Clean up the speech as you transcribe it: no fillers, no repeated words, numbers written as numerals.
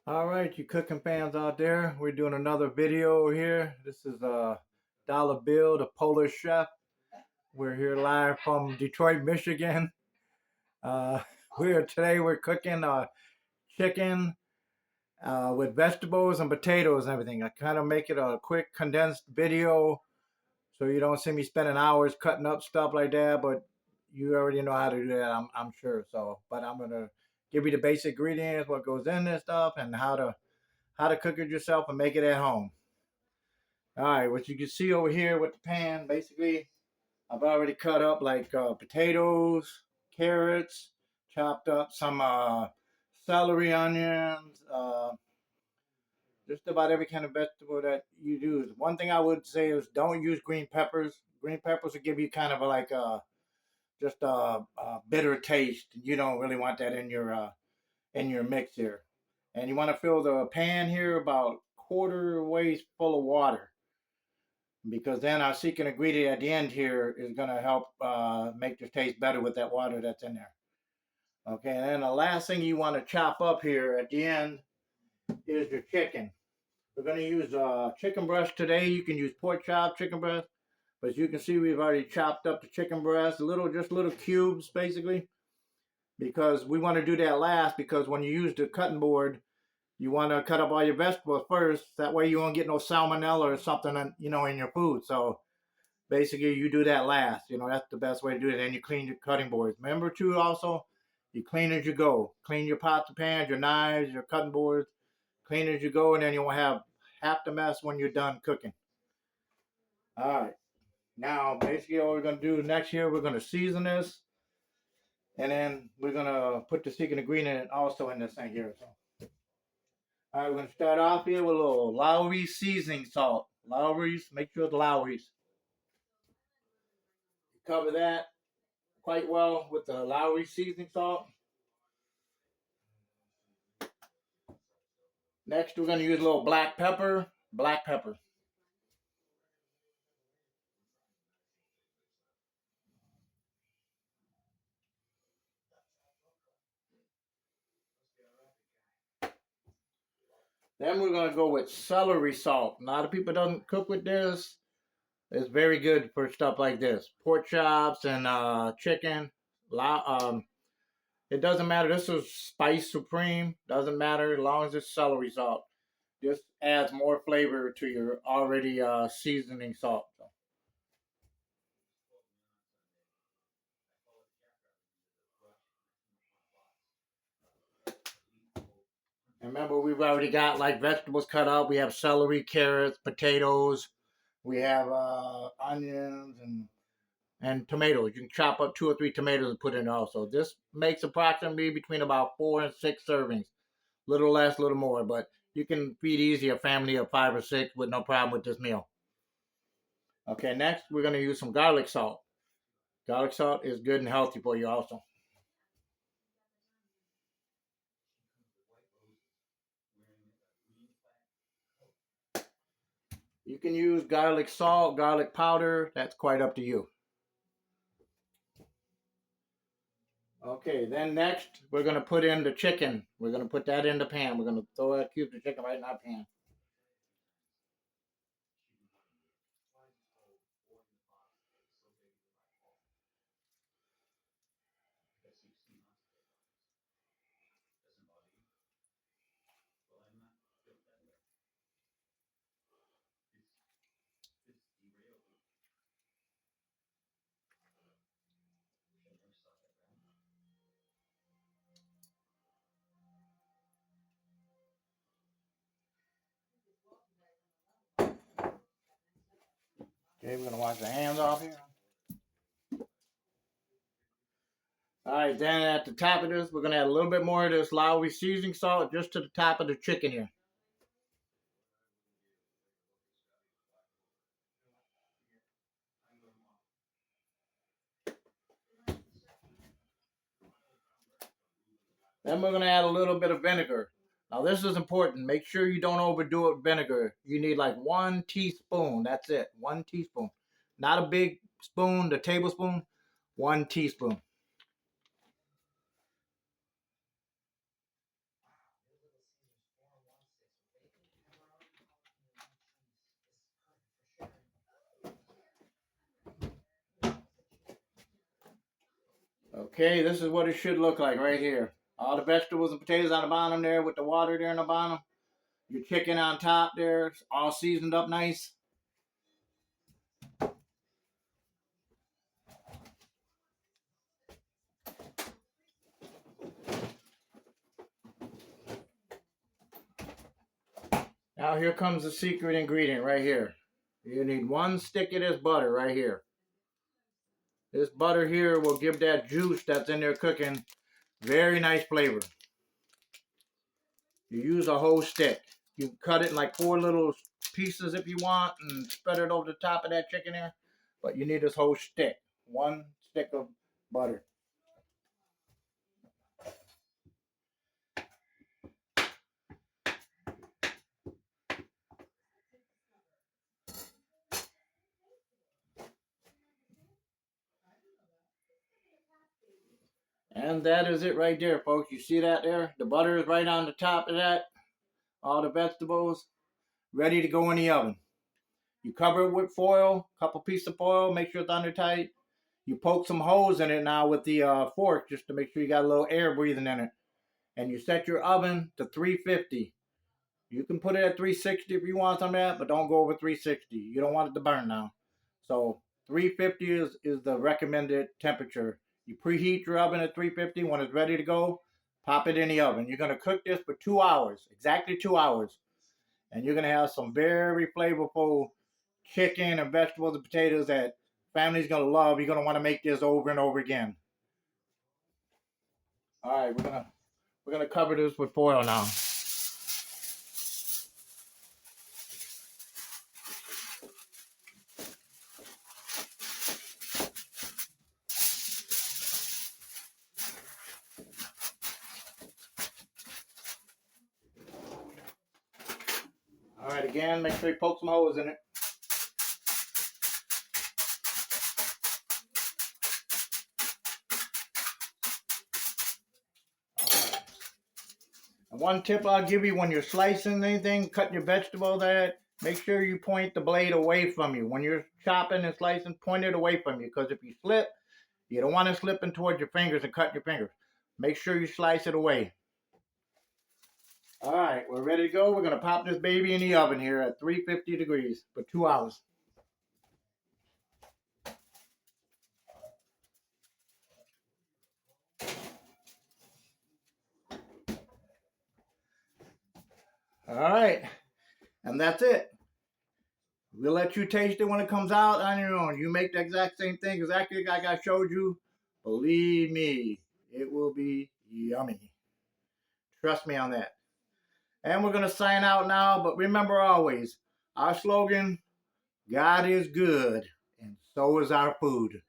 All right, you cooking fans out there, we're doing another video here. This is Dollar Bill, the Polish chef. We're here live from Detroit, Michigan. Uh, we're cooking chicken with vegetables and potatoes and everything. I kind of make it a quick condensed video so you don't see me spending hours cutting up stuff like that, but you already know how to do that, I'm sure. So, but I'm gonna give you the basic ingredients, what goes in this stuff, and how to cook it yourself and make it at home. All right, what you can see over here with the pan, basically, I've already cut up like potatoes, carrots, chopped up some celery, onions, just about every kind of vegetable that you use. One thing I would say is don't use green peppers. Green peppers will give you kind of like just a bitter taste. You don't really want that in your mix here. And you want to fill the pan here about quarter ways full of water, because then our secret ingredient at the end here is going to help make the taste better with that water that's in there. Okay, and then the last thing you want to chop up here at the end is your chicken. We're going to use chicken breast today. You can use pork chop, chicken breast, but as you can see, we've already chopped up the chicken breast, just little cubes, basically, because we want to do that last. Because when you use the cutting board, you want to cut up all your vegetables first. That way, you won't get no salmonella or something, in your food. So basically, you do that last. That's the best way to do it. And you clean your cutting boards. Remember, too, also, you clean as you go. Clean your pots and pans, your knives, your cutting boards. Clean as you go, and then you won't have half the mess when you're done cooking. All right. Now, basically, what we're going to do next here, we're going to season this. And then we're going to put the secret ingredient also in this thing here. So, all right, we're going to start off here with a little Lawry's seasoning salt. Lawry's, make sure it's Lawry's. Cover that quite well with the Lowry seasoning salt. Next, we're going to use a little black pepper. Black pepper. Then we're going to go with celery salt. A lot of people don't cook with this. It's very good for stuff like this. Pork chops and chicken. It doesn't matter. This is Spice Supreme. Doesn't matter as long as it's celery salt. Just adds more flavor to your already seasoning salt. So. And remember, we've already got like vegetables cut up. We have celery, carrots, potatoes. We have onions and tomatoes. You can chop up 2 or 3 tomatoes and put in also. This makes approximately between about 4 and 6 servings. Little less, little more, but you can feed easy a family of 5 or 6 with no problem with this meal. Okay, next we're going to use some garlic salt. Garlic salt is good and healthy for you also. You can use garlic salt, garlic powder. That's quite up to you. Okay, then next we're going to put in the chicken. We're going to put that in the pan. We're going to throw a cube of chicken right in our pan. Okay, we're going to wash the hands off here. All right, then at the top of this, we're going to add a little bit more of this Lowry seasoning salt just to the top of the chicken here. Then we're going to add a little bit of vinegar. Now, this is important. Make sure you don't overdo it with vinegar. You need like 1 teaspoon. That's it. 1 teaspoon. Not a big spoon, the tablespoon. 1 teaspoon. Okay, this is what it should look like right here. All the vegetables and potatoes on the bottom there with the water there on the bottom. Your chicken on top there, all seasoned up nice. Now here comes the secret ingredient right here. You need 1 stick of this butter right here. This butter here will give that juice that's in there cooking very nice flavor. You use a whole stick. You cut it in like 4 little pieces if you want and spread it over the top of that chicken there. But you need this whole stick. 1 stick of butter. And that is it right there, folks. You see that there? The butter is right on the top of that. All the vegetables ready to go in the oven. You cover it with foil, couple pieces of foil, make sure it's under tight. You poke some holes in it now with the fork just to make sure you got a little air breathing in it. And you set your oven to 350. You can put it at 360 if you want some of that, but don't go over 360. You don't want it to burn now. So 350 is the recommended temperature. You preheat your oven at 350. When it's ready to go, pop it in the oven. You're going to cook this for 2 hours, exactly 2 hours. And you're going to have some very flavorful chicken and vegetables and potatoes that family's going to love. You're going to want to make this over and over again. All right, we're gonna cover this with foil now. All right, again, make sure you poke some holes in it. And one tip I'll give you when you're slicing anything, cutting your vegetable that, make sure you point the blade away from you. When you're chopping and slicing, point it away from you, because if you slip, you don't want it slipping towards your fingers and cut your fingers. Make sure you slice it away. All right, we're ready to go. We're going to pop this baby in the oven here at 350 degrees for 2 hours. All right, and that's it. We'll let you taste it when it comes out on your own. You make the exact same thing, exactly like I showed you. Believe me, it will be yummy. Trust me on that. And we're going to sign out now, but remember always, our slogan, God is good, and so is our food.